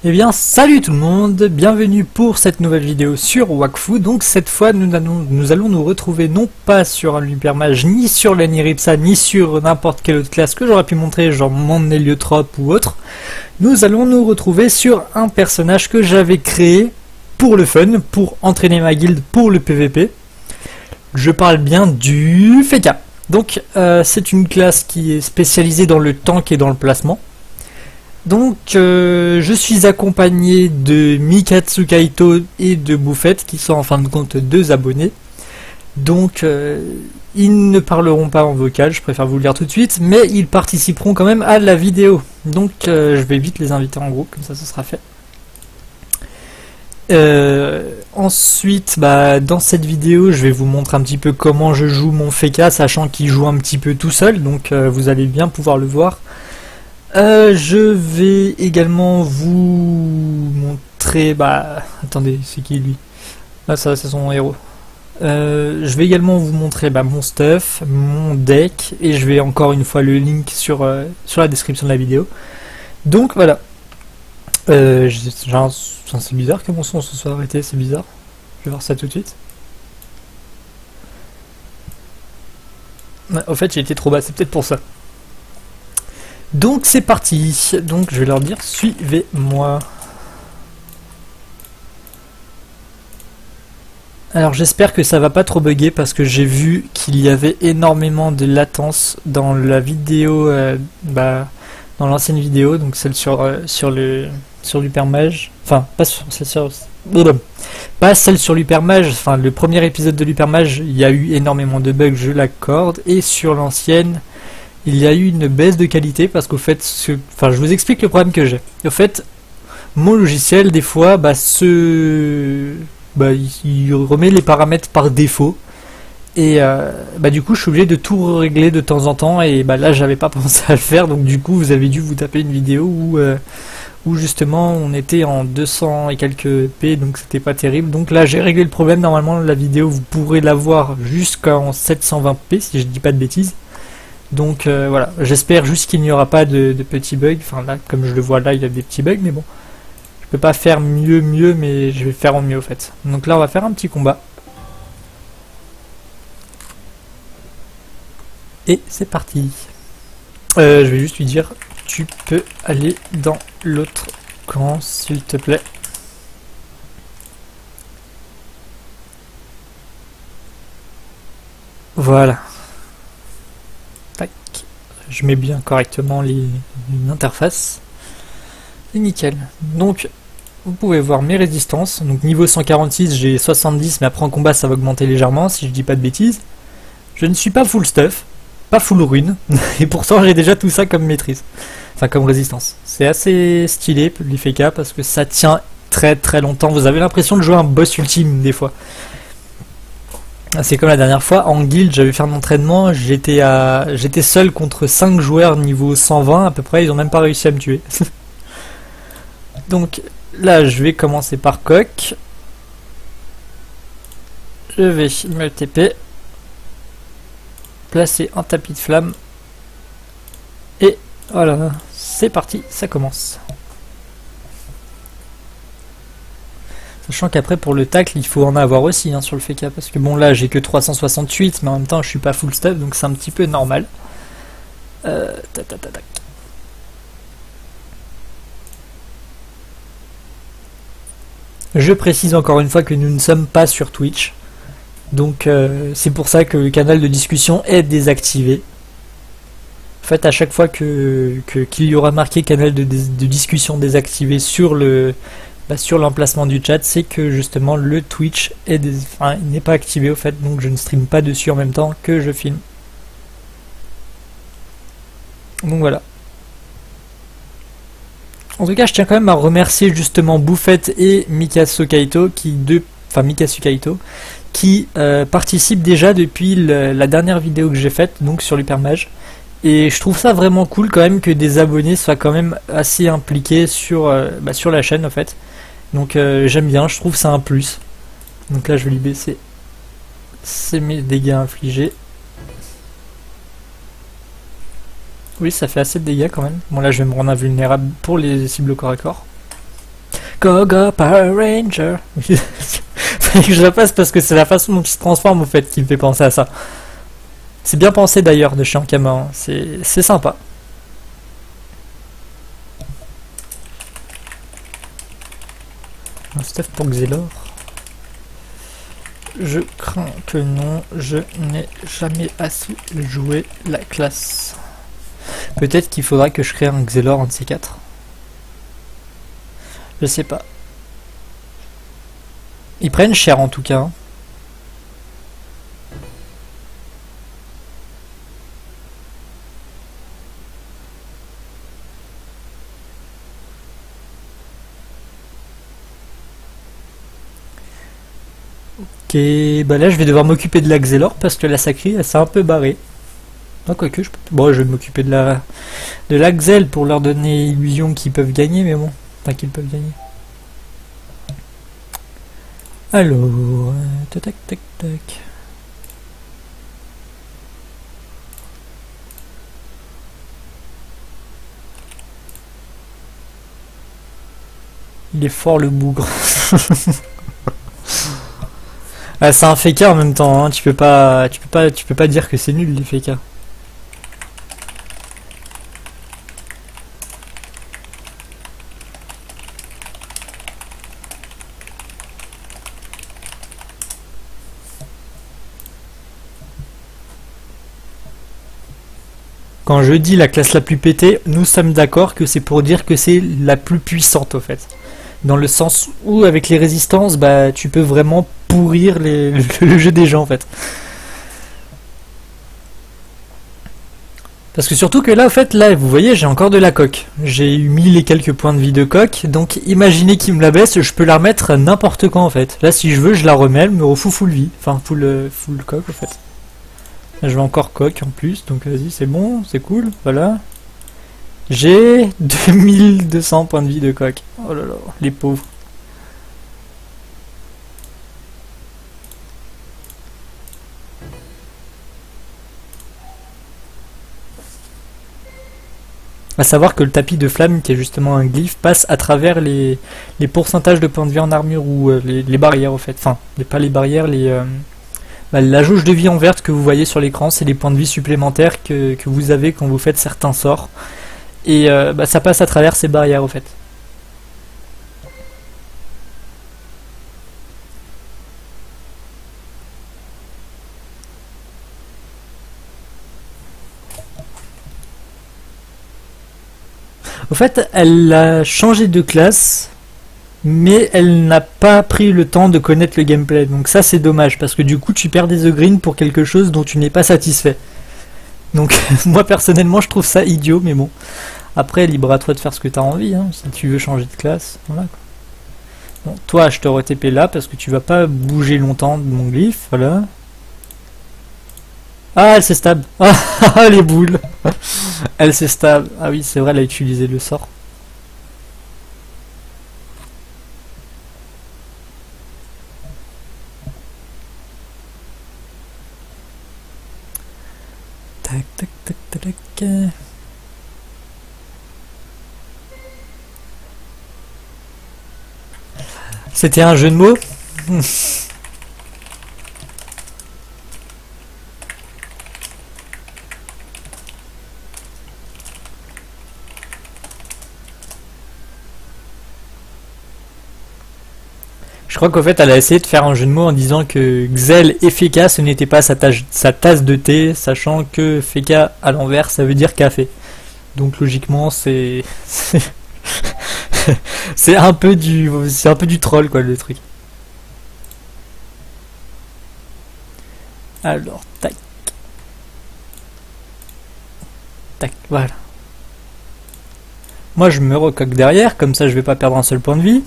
Eh bien, salut tout le monde, bienvenue pour cette nouvelle vidéo sur Wakfu. Donc cette fois, nous allons nous retrouver non pas sur un Hypermage, ni sur la Niripsa, ni sur n'importe quelle autre classe que j'aurais pu montrer, genre mon Héliotrope ou autre. Nous allons nous retrouver sur un personnage que j'avais créé pour le fun, pour entraîner ma guilde, pour le PVP. Je parle bien du Feka. Donc c'est une classe qui est spécialisée dans le tank et dans le placement. Donc je suis accompagné de Mikatsu Kaito et de Bouffette qui sont en fin de compte deux abonnés. Donc ils ne parleront pas en vocal, je préfère vous le dire tout de suite, mais ils participeront quand même à la vidéo. Donc je vais vite les inviter en groupe, comme ça ce sera fait. Ensuite, dans cette vidéo, je vais vous montrer un petit peu comment je joue mon Feka, sachant qu'il joue un petit peu tout seul, donc vous allez bien pouvoir le voir. Je vais également vous montrer... attendez, c'est qui lui? Ah, ça c'est son héros. Je vais également vous montrer mon stuff, mon deck, et je vais encore une fois le link sur la description de la vidéo. Donc voilà. C'est bizarre que mon son se soit arrêté, c'est bizarre. Je vais voir ça tout de suite. Au fait, j'ai été trop bas, c'est peut-être pour ça. Donc c'est parti. Donc je vais leur dire suivez-moi. Alors j'espère que ça va pas trop bugger parce que j'ai vu qu'il y avait énormément de latence dans la vidéo, dans l'ancienne vidéo, donc celle sur l'Hypermage. Enfin pas celle sur l'Hypermage, enfin le premier épisode de l'Hypermage, il y a eu énormément de bugs, je l'accorde, et sur l'ancienne il y a eu une baisse de qualité parce qu'au fait, je vous explique le problème que j'ai. Au fait, mon logiciel, des fois, il remet les paramètres par défaut. Et du coup, je suis obligé de tout régler de temps en temps. Et là, j'avais pas pensé à le faire. Donc du coup, vous avez dû vous taper une vidéo où justement, on était en 200 et quelques p. Donc c'était pas terrible. Donc là, j'ai réglé le problème. Normalement, la vidéo, vous pourrez la voir jusqu'en 720p, si je dis pas de bêtises. Donc voilà, j'espère juste qu'il n'y aura pas de petits bugs. Enfin là, comme je le vois là, il y a des petits bugs, mais bon. Je peux pas faire mieux, mais je vais faire au mieux au fait. Donc là, on va faire un petit combat. Et c'est parti. Je vais juste lui dire, tu peux aller dans l'autre camp, s'il te plaît. Voilà. Je mets bien correctement l'interface. Et nickel. Donc, vous pouvez voir mes résistances. Donc, niveau 146, j'ai 70, mais après en combat, ça va augmenter légèrement, si je dis pas de bêtises. Je ne suis pas full stuff, pas full rune, et pourtant, j'ai déjà tout ça comme maîtrise. Enfin, comme résistance. C'est assez stylé, les Feka, parce que ça tient très très longtemps. Vous avez l'impression de jouer un boss ultime, des fois. C'est comme la dernière fois, en guild, j'avais fait un entraînement, j'étais seul contre 5 joueurs niveau 120 à peu près, ils ont même pas réussi à me tuer. Donc là, je vais commencer par coq. Je vais me TP, placer un tapis de flamme, et voilà, c'est parti, ça commence. Sachant qu'après pour le tacle il faut en avoir aussi sur le Feka, parce que bon là j'ai que 368 mais en même temps je suis pas full stuff donc c'est un petit peu normal. Je précise encore une fois que nous ne sommes pas sur Twitch, donc c'est pour ça que le canal de discussion est désactivé. En fait à chaque fois qu'il y aura marqué canal de discussion désactivé sur l'emplacement du chat, c'est que justement le Twitch n'est pas activé au fait, donc je ne stream pas dessus en même temps que je filme. Donc voilà. En tout cas, je tiens quand même à remercier justement Bouffette et Mikatsu Kaito qui participent déjà depuis la dernière vidéo que j'ai faite, donc sur l'Hypermage. Et je trouve ça vraiment cool quand même que des abonnés soient quand même assez impliqués sur la chaîne en fait. Donc j'aime bien, je trouve ça un plus. Donc là je vais lui baisser mes dégâts infligés. Oui, ça fait assez de dégâts quand même. Bon là je vais me rendre invulnérable pour les cibles au corps à corps. Go Go Power Ranger. Fallait que je la passe parce que c'est la façon dont il se transforme au fait qui me fait penser à ça. C'est bien pensé d'ailleurs de chez Ankama, hein. C'est sympa. Un stuff pour Xelor. Je crains que non, je n'ai jamais assez joué la classe. Peut-être qu'il faudra que je crée un Xelor, un de ces quatre. Je sais pas. Ils prennent cher en tout cas. Hein. Ok, bah là je vais devoir m'occuper de la Xelor parce que la Sacrée elle s'est un peu barrée. Ah, quoique, bon, je vais m'occuper de la Xel pour leur donner illusion qu'ils peuvent gagner, mais bon, pas qu'ils peuvent gagner. Alors, tac tac tac tac. Il est fort le bougre. Ah, c'est un FK en même temps, hein. Tu peux pas dire que c'est nul les FK. Quand je dis la classe la plus pétée, nous sommes d'accord que c'est pour dire que c'est la plus puissante au fait. Dans le sens où avec les résistances, bah tu peux vraiment pourrir le jeu des gens en fait. Parce que surtout que là, en fait, là, vous voyez, j'ai encore de la coque. J'ai eu 1000 et quelques points de vie de coque, donc imaginez qu'il me la baisse, je peux la remettre n'importe quand en fait. Là, si je veux, je la remets, elle me refou full vie. Enfin, full coque en fait. Là, je vais encore coque en plus, donc vas-y, c'est bon, c'est cool, voilà. J'ai 2200 points de vie de coque. Oh là là, les pauvres. À savoir que le tapis de flamme, qui est justement un glyphe, passe à travers les pourcentages de points de vie en armure ou les barrières au fait. Enfin, pas les barrières, la jauge de vie en verte que vous voyez sur l'écran, c'est les points de vie supplémentaires que vous avez quand vous faites certains sorts. Et ça passe à travers ces barrières au fait. Au fait, elle a changé de classe, mais elle n'a pas pris le temps de connaître le gameplay. Donc ça c'est dommage, parce que du coup tu perds des The Green pour quelque chose dont tu n'es pas satisfait. Donc moi personnellement je trouve ça idiot, mais bon. Après, libre à toi de faire ce que tu as envie, hein, si tu veux changer de classe. Voilà. Bon, toi je te re-TP là, parce que tu vas pas bouger longtemps de mon glyphe, voilà. Ah, elle s'est stab. Ah, les boules. Elle s'est stab. Ah oui, c'est vrai, elle a utilisé le sort. Tac, tac, tac, tac, tac. C'était un jeu de mots. Je crois qu'en fait elle a essayé de faire un jeu de mots en disant que Xel et Feka ce n'était pas sa tasse de thé, sachant que Feka à l'envers ça veut dire café. Donc logiquement c'est c'est un peu du troll quoi le truc. Alors tac tac voilà. Moi je me recoque derrière, comme ça je vais pas perdre un seul point de vie.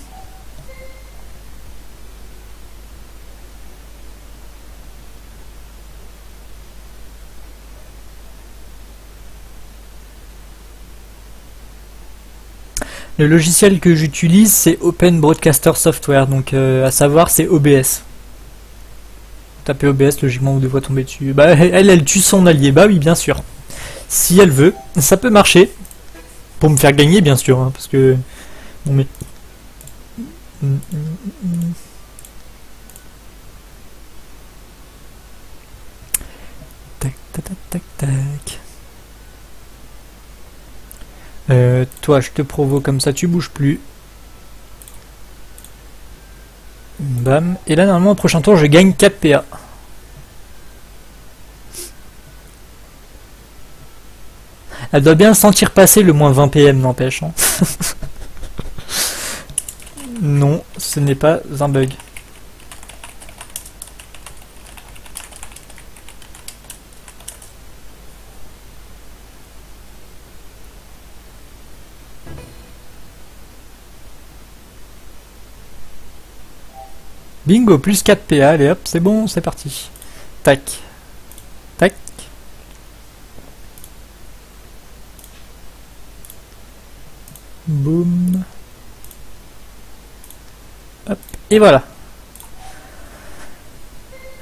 Le logiciel que j'utilise c'est Open Broadcaster Software, donc à savoir c'est OBS. Tapez OBS, logiquement vous devrez tomber dessus. Bah elle tue son allié, bah oui bien sûr. Si elle veut, ça peut marcher. Pour me faire gagner bien sûr, hein, parce que... Non mais... Tac, tac, tac, tac. Toi, je te provoque comme ça, tu bouges plus. Bam. Et là, normalement, au prochain tour, je gagne 4 PA. Elle doit bien sentir passer le moins 20 PM, n'empêche. Hein. Non, ce n'est pas un bug. Bingo, plus 4 PA, allez hop, c'est bon, c'est parti. Tac. Tac. Boum. Hop, et voilà.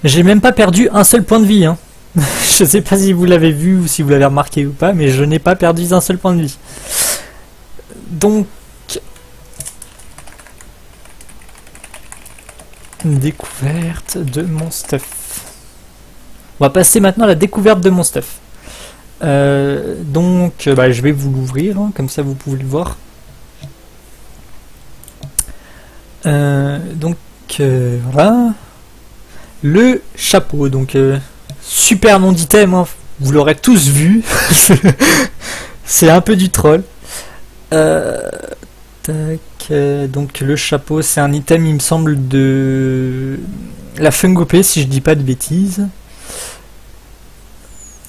J'ai même pas perdu un seul point de vie, hein. Je sais pas si vous l'avez vu ou si vous l'avez remarqué ou pas, mais je n'ai pas perdu un seul point de vie. Donc... découverte de mon stuff. On va passer maintenant à la découverte de mon stuff. Donc, je vais vous l'ouvrir, hein, comme ça vous pouvez le voir. Voilà. Le chapeau, donc super nom d'item, hein, vous l'aurez tous vu. C'est un peu du troll. Donc le chapeau, c'est un item, il me semble, de la Fungopé, si je dis pas de bêtises.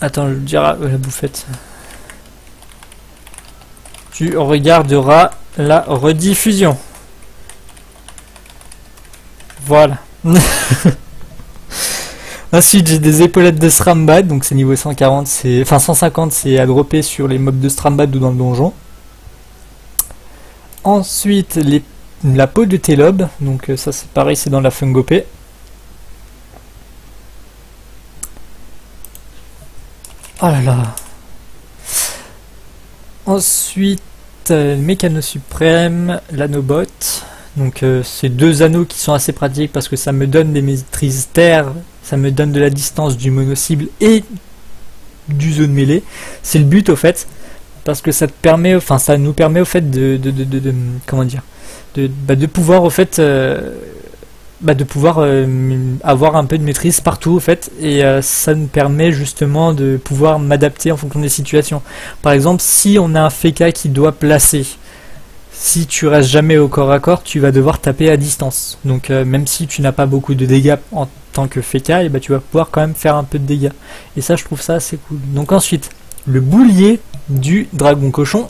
Attends, je dirai la bouffette. Tu regarderas la rediffusion. Voilà. Ensuite, j'ai des épaulettes de Strambad, donc c'est niveau 140, enfin 150, c'est à dropper sur les mobs de Strambad ou dans le donjon. Ensuite, la peau de Télob, donc ça c'est pareil, c'est dans la Fungopé. Oh là là. Ensuite, Mécano Suprême, l'Anobot. Donc c'est deux anneaux qui sont assez pratiques parce que ça me donne des maîtrises terre, ça me donne de la distance du mono-cible et du zone mêlée. C'est le but au fait. Parce que ça te permet, enfin ça nous permet au fait comment dire, de pouvoir au fait, de pouvoir avoir un peu de maîtrise partout au fait, et ça nous permet justement de pouvoir m'adapter en fonction des situations. Par exemple, si on a un FK qui doit placer, si tu restes jamais au corps à corps, tu vas devoir taper à distance. Donc même si tu n'as pas beaucoup de dégâts en tant que FK, et tu vas pouvoir quand même faire un peu de dégâts. Et ça, je trouve ça assez cool. Donc ensuite, le boulier du dragon cochon.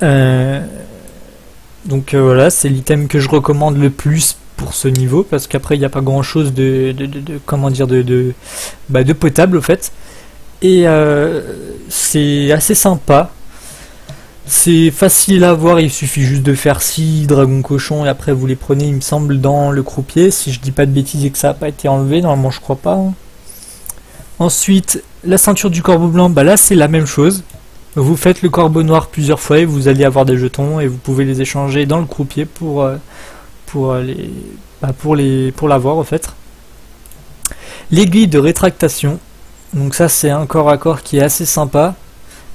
Donc voilà, c'est l'item que je recommande le plus pour ce niveau, parce qu'après il n'y a pas grand chose de potable au fait. Et c'est assez sympa. C'est facile à voir, il suffit juste de faire 6 dragons cochons et après vous les prenez, il me semble, dans le croupier, si je dis pas de bêtises et que ça n'a pas été enlevé, normalement je crois pas. Hein. Ensuite, la ceinture du corbeau blanc, là c'est la même chose. Vous faites le corbeau noir plusieurs fois et vous allez avoir des jetons et vous pouvez les échanger dans le croupier pour l'avoir en fait. L'aiguille de rétractation, donc ça c'est un corps à corps qui est assez sympa,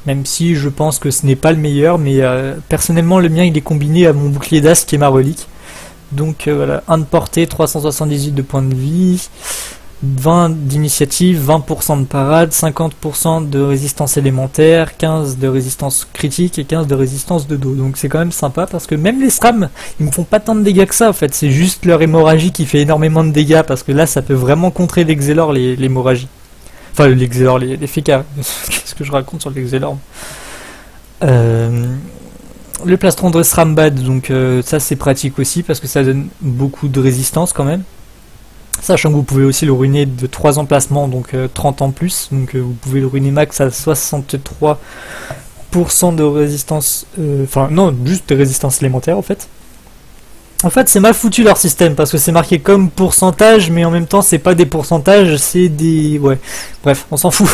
même si je pense que ce n'est pas le meilleur, mais personnellement le mien il est combiné à mon bouclier d'as qui est ma relique. Donc voilà, 1 de portée, 378 de points de vie, 20 d'initiative, 20% de parade, 50% de résistance élémentaire, 15 de résistance critique et 15 de résistance de dos. Donc c'est quand même sympa parce que même les strams, ils me font pas tant de dégâts que ça en fait. C'est juste leur hémorragie qui fait énormément de dégâts parce que là ça peut vraiment contrer l'Exélor, l'hémorragie. Enfin l'Exélor, les fécas. Qu'est-ce que je raconte sur l'Exélor? Le plastron de Strambad, donc ça c'est pratique aussi parce que ça donne beaucoup de résistance quand même. Sachant que vous pouvez aussi le ruiner de 3 emplacements, donc 30 en plus, donc vous pouvez le ruiner max à 63% de résistance, enfin non, juste de résistance élémentaire en fait. En fait c'est mal foutu leur système, parce que c'est marqué comme pourcentage, mais en même temps c'est pas des pourcentages, c'est des... ouais, bref, on s'en fout.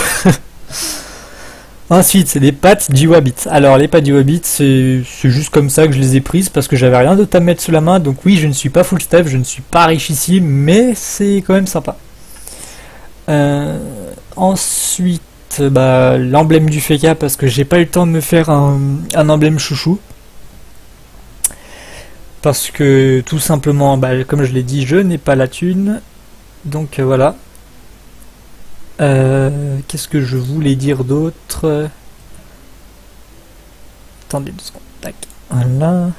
Ensuite, c'est des pattes Jiwabit. Alors, les pattes Jiwabit, c'est juste comme ça que je les ai prises parce que j'avais rien d'autre à mettre sous la main. Donc oui, je ne suis pas full step, je ne suis pas richissime, mais c'est quand même sympa. Ensuite, bah, l'emblème du Feka parce que j'ai pas eu le temps de me faire un emblème chouchou. Parce que tout simplement, bah, comme je l'ai dit, je n'ai pas la thune. Donc voilà. Qu'est-ce que je voulais dire d'autre? Attendez 2 secondes. Tac. Voilà.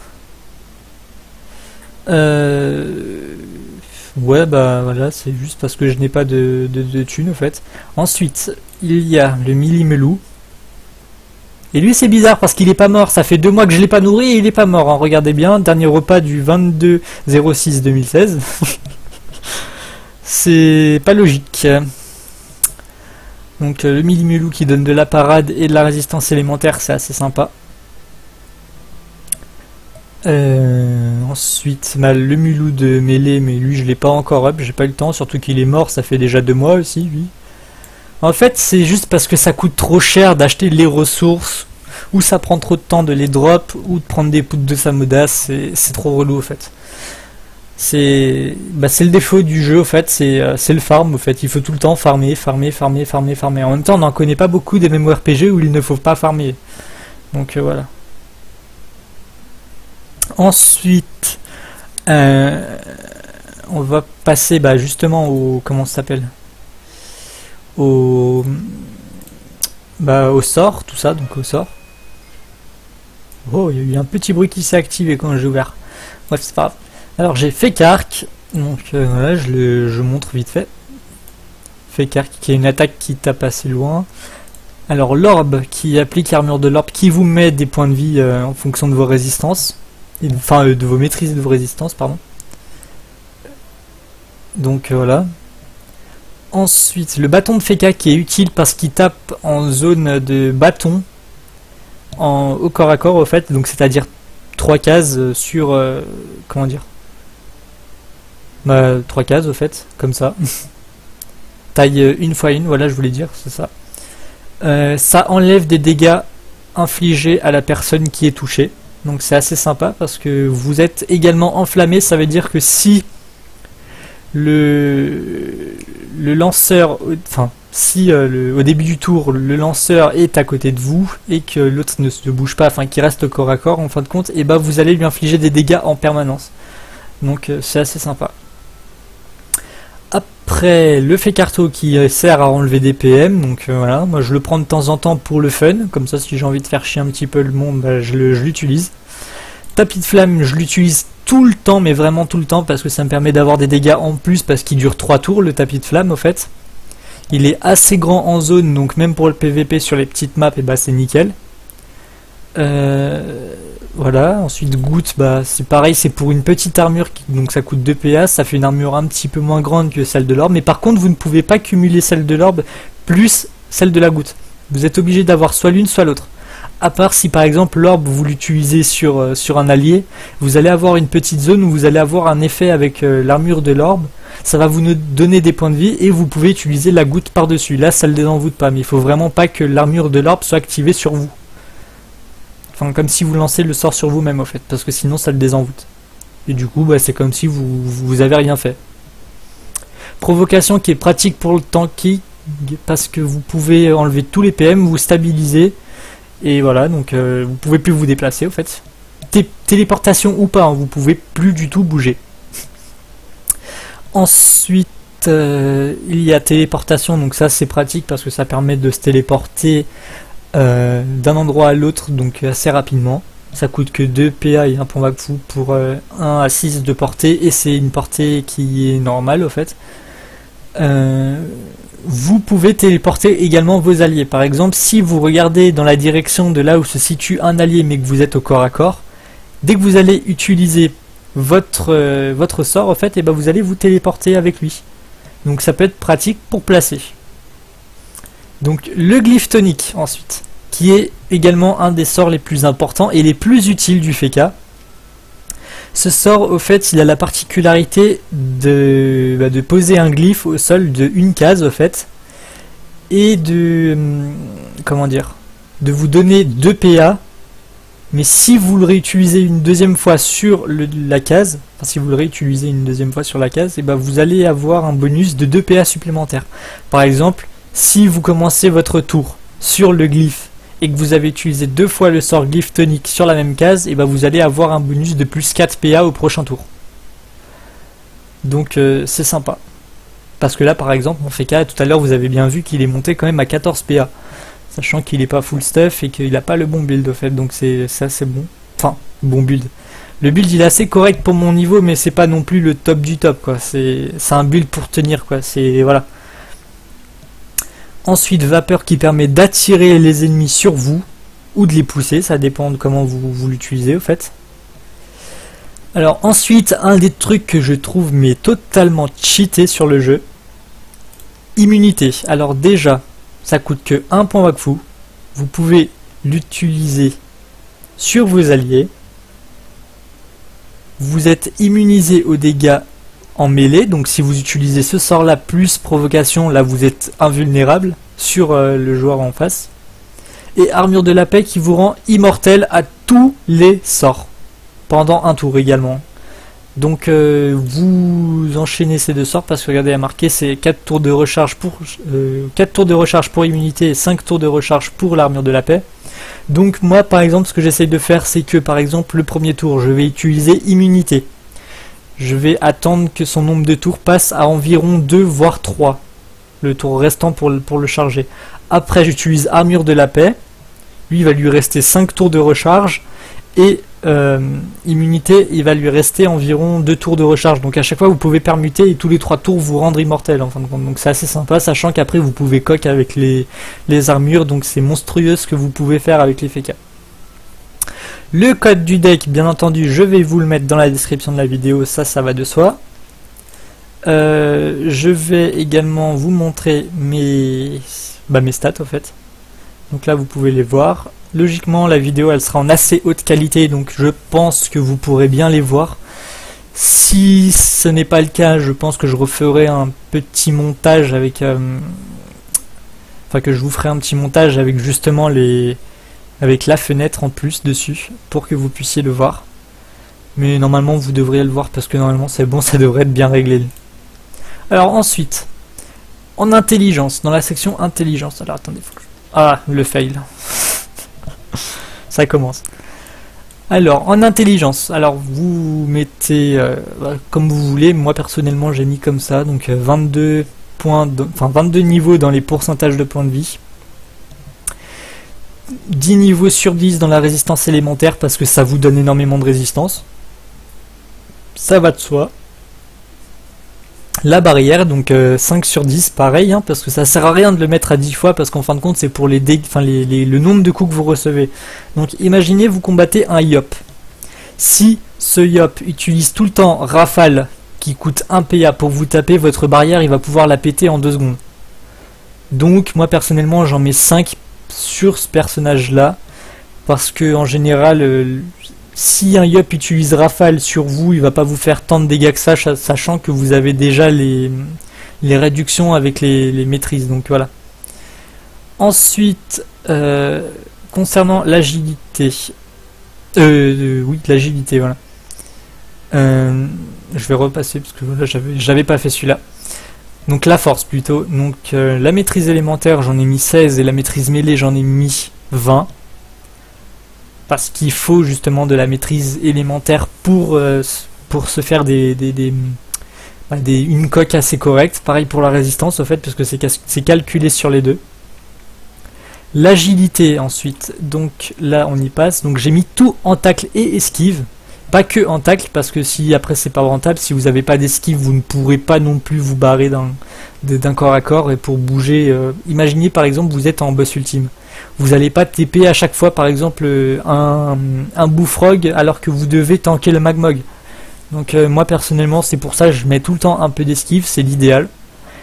Ouais, bah voilà, c'est juste parce que je n'ai pas de thunes au fait. Ensuite, il y a le Millimelou. Et lui, c'est bizarre parce qu'il est pas mort. Ça fait 2 mois que je l'ai pas nourri et il est pas mort. Hein. Regardez bien, dernier repas du 22/06/2016. C'est pas logique. Donc le Millimelou qui donne de la parade et de la résistance élémentaire, c'est assez sympa. Ensuite, bah, le Mulou de mêlée, mais lui je l'ai pas encore up, j'ai pas eu le temps, surtout qu'il est mort, ça fait déjà 2 mois aussi, lui. En fait, c'est juste parce que ça coûte trop cher d'acheter les ressources, ou ça prend trop de temps de les drop, ou de prendre des poudres de Samodas, c'est trop relou au fait. C'est le défaut du jeu, au fait, c'est le farm, au fait. Il faut tout le temps farmer. En même temps, on n'en connaît pas beaucoup des MMORPG où il ne faut pas farmer. Donc voilà. Ensuite, on va passer justement au... Comment ça s'appelle? Au sort, tout ça, donc au sort. Oh, il y a eu un petit bruit qui s'est activé quand j'ai ouvert. Bref, c'est pas grave. Alors j'ai Fekark, donc voilà, je montre vite fait. Fekark qui est une attaque qui tape assez loin. Alors l'orbe qui applique armure de l'orbe qui vous met des points de vie en fonction de vos résistances. Enfin de vos maîtrises de vos résistances, pardon. Donc voilà. Ensuite le bâton de Feka qui est utile parce qu'il tape en zone de bâton au corps à corps au fait, donc c'est-à-dire 3 cases sur... comment dire, 3 cases au fait, comme ça. Taille 1 x 1, voilà, je voulais dire, c'est ça. Ça enlève des dégâts infligés à la personne qui est touchée. Donc c'est assez sympa parce que vous êtes également enflammé, ça veut dire que si le lanceur, enfin si au début du tour le lanceur est à côté de vous et que l'autre ne se bouge pas, enfin qu'il reste corps à corps en fin de compte, et vous allez lui infliger des dégâts en permanence. Donc c'est assez sympa. Après le Fekarto qui sert à enlever des PM, donc voilà, moi je le prends de temps en temps pour le fun, comme ça si j'ai envie de faire chier un petit peu le monde, je l'utilise. Tapis de flamme, je l'utilise tout le temps, mais vraiment tout le temps, parce que ça me permet d'avoir des dégâts en plus, parce qu'il dure 3 tours le tapis de flamme au fait. Il est assez grand en zone, donc même pour le PVP sur les petites maps, c'est nickel. Voilà, ensuite goutte, c'est pareil, c'est pour une petite armure, donc ça coûte 2 PA, ça fait une armure un petit peu moins grande que celle de l'orbe, mais par contre vous ne pouvez pas cumuler celle de l'orbe plus celle de la goutte. Vous êtes obligé d'avoir soit l'une soit l'autre. À part si par exemple l'orbe vous l'utilisez sur un allié, vous allez avoir une petite zone où vous allez avoir un effet avec l'armure de l'orbe, ça va vous donner des points de vie et vous pouvez utiliser la goutte par dessus. Là ça ne le désenvoûte pas, mais il faut vraiment pas que l'armure de l'orbe soit activée sur vous. Enfin, comme si vous lancez le sort sur vous-même, au fait, parce que sinon ça le désenvoûte. Et du coup, c'est comme si vous avez rien fait. Provocation qui est pratique pour le tanky, parce que vous pouvez enlever tous les PM, vous stabiliser, et voilà, donc vous pouvez plus vous déplacer, au fait. Téléportation ou pas, hein, vous pouvez plus du tout bouger. Ensuite, il y a téléportation, donc ça c'est pratique parce que ça permet de se téléporter d'un endroit à l'autre, donc assez rapidement. Ça coûte que 2 PA et un point Wakfu pour 1 à 6 de portée, et c'est une portée qui est normale au fait. Vous pouvez téléporter également vos alliés. Par exemple, si vous regardez dans la direction de là où se situe un allié mais que vous êtes au corps à corps, dès que vous allez utiliser votre sort en fait, vous allez vous téléporter avec lui. Donc ça peut être pratique pour placer. Donc le glyphe tonique ensuite, qui est également un des sorts les plus importants et les plus utiles du Feka. Ce sort, au fait, il a la particularité de poser un glyphe au sol de une case, au fait, et de... comment dire, de vous donner 2 PA, mais si vous le réutilisez une deuxième fois sur la case, enfin si vous le réutilisez une deuxième fois sur la case, et ben vous allez avoir un bonus de 2 PA supplémentaires. Par exemple, si vous commencez votre tour sur le glyphe et que vous avez utilisé 2 fois le sort glyphe tonique sur la même case, et ben vous allez avoir un bonus de plus 4 PA au prochain tour. Donc c'est sympa. Parce que là par exemple mon FK tout à l'heure vous avez bien vu qu'il est monté quand même à 14 PA. Sachant qu'il n'est pas full stuff et qu'il n'a pas le bon build au fait, donc c'est assez bon. Enfin, bon build. Le build il est assez correct pour mon niveau, mais c'est pas non plus le top du top quoi. C'est un build pour tenir quoi, c'est voilà. Ensuite, vapeur qui permet d'attirer les ennemis sur vous, ou de les pousser, ça dépend de comment vous l'utilisez au fait. Alors ensuite, un des trucs que je trouve mais totalement cheaté sur le jeu, immunité. Alors déjà, ça coûte que 1 point Wakfu. Vous pouvez l'utiliser sur vos alliés. Vous êtes immunisé aux dégâts en mêlée. Donc si vous utilisez ce sort là plus provocation, là vous êtes invulnérable sur le joueur en face. Et armure de la paix qui vous rend immortel à tous les sorts. Pendant un tour également. Donc vous enchaînez ces 2 sorts parce que regardez, il y a marqué c'est 4 tours de recharge pour 4 tours de recharge pour immunité et 5 tours de recharge pour l'armure de la paix. Donc moi par exemple ce que j'essaye de faire c'est que par exemple le premier tour je vais utiliser immunité. Je vais attendre que son nombre de tours passe à environ 2 voire 3. Le tour restant pour le charger. Après j'utilise armure de la paix. Lui il va lui rester 5 tours de recharge. Et immunité, il va lui rester environ 2 tours de recharge. Donc à chaque fois vous pouvez permuter et tous les 3 tours vous rendre immortel en fin de compte. Donc c'est assez sympa, sachant qu'après vous pouvez coque avec les armures. Donc c'est monstrueux ce que vous pouvez faire avec les FK. Le code du deck, bien entendu, je vais vous le mettre dans la description de la vidéo, ça va de soi. Je vais également vous montrer mes stats au fait. Donc là vous pouvez les voir. Logiquement la vidéo elle sera en assez haute qualité, donc je pense que vous pourrez bien les voir. Si ce n'est pas le cas, je pense que je referai un petit montage avec enfin que je vous ferai un petit montage avec justement avec la fenêtre en plus dessus pour que vous puissiez le voir. Mais normalement vous devriez le voir parce que normalement c'est bon, ça devrait être bien réglé. Alors ensuite, en intelligence, dans la section intelligence, alors attendez, faut que ah, le fail. Ça commence. Alors, en intelligence, alors vous mettez comme vous voulez. Moi personnellement j'ai mis comme ça, donc 22 points, 22 niveaux dans les pourcentages de points de vie. 10 niveaux sur 10 dans la résistance élémentaire parce que ça vous donne énormément de résistance. Ça va de soi. La barrière, donc 5 sur 10, pareil, hein, parce que ça sert à rien de le mettre à 10 fois, parce qu'en fin de compte, c'est pour le nombre de coups que vous recevez. Donc imaginez, vous combattez un Yop. Si ce Yop utilise tout le temps Rafale, qui coûte 1 PA pour vous taper, votre barrière, il va pouvoir la péter en 2 secondes. Donc moi personnellement, j'en mets 5 sur ce personnage-là, parce que en général... si un Yop utilise Rafale sur vous, il va pas vous faire tant de dégâts que ça, sachant que vous avez déjà les réductions avec les maîtrises, donc voilà. Ensuite, concernant l'agilité, oui, l'agilité, voilà. Je vais repasser parce que voilà, j'avais pas fait celui-là. Donc la force plutôt. Donc la maîtrise élémentaire, j'en ai mis 16 et la maîtrise mêlée, j'en ai mis 20. Parce qu'il faut justement de la maîtrise élémentaire pour se faire une coque assez correcte. Pareil pour la résistance au fait, parce que c'est calculé sur les deux. L'agilité ensuite, donc là on y passe. Donc j'ai mis tout en tacle et esquive. Pas que en tacle, parce que si après c'est pas rentable, si vous n'avez pas d'esquive, vous ne pourrez pas non plus vous barrer d'un corps à corps. Et pour bouger, imaginez par exemple vous êtes en boss ultime. Vous n'allez pas TP à chaque fois par exemple un Bullfrog alors que vous devez tanker le Magmog. Donc moi personnellement c'est pour ça que je mets tout le temps un peu d'esquive, c'est l'idéal.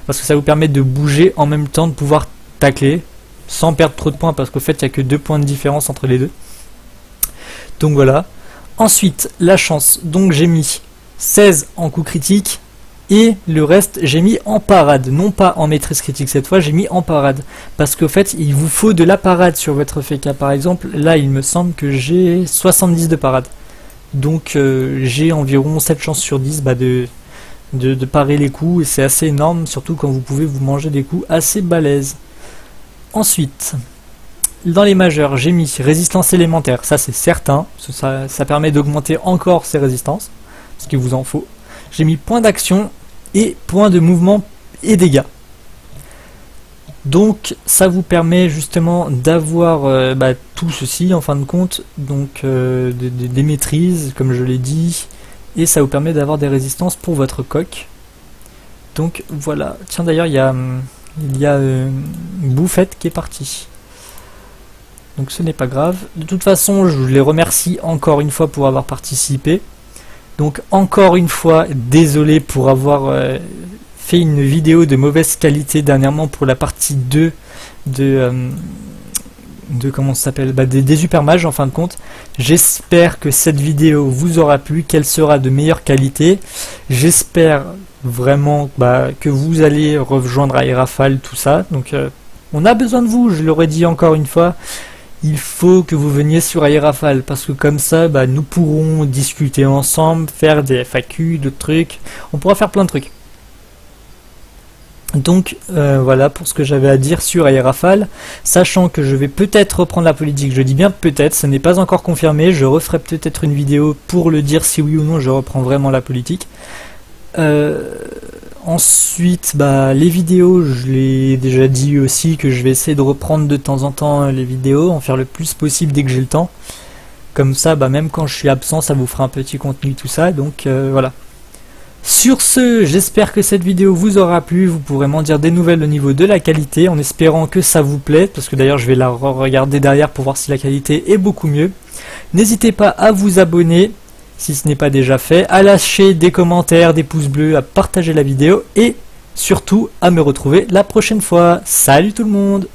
Parce que ça vous permet de bouger en même temps, de pouvoir tacler sans perdre trop de points, parce qu'au fait il n'y a que 2 points de différence entre les deux. Donc voilà. Ensuite la chance, donc j'ai mis 16 en coup critique, Et le reste, j'ai mis en parade, non pas en maîtrise critique cette fois, j'ai mis en parade. Parce qu'au fait, il vous faut de la parade sur votre FK. Par exemple, là, il me semble que j'ai 70 de parade. Donc, j'ai environ 7 chances sur 10 de parer les coups. Et c'est assez énorme, surtout quand vous pouvez vous manger des coups assez balèzes. Ensuite, dans les majeurs, j'ai mis résistance élémentaire. Ça, c'est certain. Ça permet d'augmenter encore ces résistances. Parce qu'il vous en faut. J'ai mis point d'action et point de mouvement et dégâts. Donc ça vous permet justement d'avoir tout ceci en fin de compte, donc des maîtrises comme je l'ai dit, et ça vous permet d'avoir des résistances pour votre coque. Donc voilà, tiens d'ailleurs il y a Bouffette qui est partie. Donc ce n'est pas grave. De toute façon je les remercie encore une fois pour avoir participé. Donc encore une fois, désolé pour avoir fait une vidéo de mauvaise qualité dernièrement pour la partie 2 de comment ça s'appelle, des Hypermages en fin de compte. J'espère que cette vidéo vous aura plu, qu'elle sera de meilleure qualité. J'espère vraiment que vous allez rejoindre Aérafal, tout ça. Donc on a besoin de vous, je l'aurais dit encore une fois. Il faut que vous veniez sur Aérafal parce que comme ça, nous pourrons discuter ensemble, faire des FAQ, d'autres trucs. On pourra faire plein de trucs. Donc voilà pour ce que j'avais à dire sur Aérafal, sachant que je vais peut-être reprendre la politique. Je dis bien peut-être, ce n'est pas encore confirmé. Je referai peut-être une vidéo pour le dire si oui ou non je reprends vraiment la politique. Ensuite, les vidéos, je l'ai déjà dit aussi que je vais essayer de reprendre de temps en temps les vidéos, en faire le plus possible dès que j'ai le temps. Comme ça, même quand je suis absent, ça vous fera un petit contenu, tout ça. Donc voilà. Sur ce, j'espère que cette vidéo vous aura plu. Vous pourrez m'en dire des nouvelles au niveau de la qualité, en espérant que ça vous plaît, parce que d'ailleurs je vais la regarder derrière pour voir si la qualité est beaucoup mieux. N'hésitez pas à vous abonner si ce n'est pas déjà fait, à lâcher des commentaires, des pouces bleus, à partager la vidéo et surtout à me retrouver la prochaine fois. Salut tout le monde!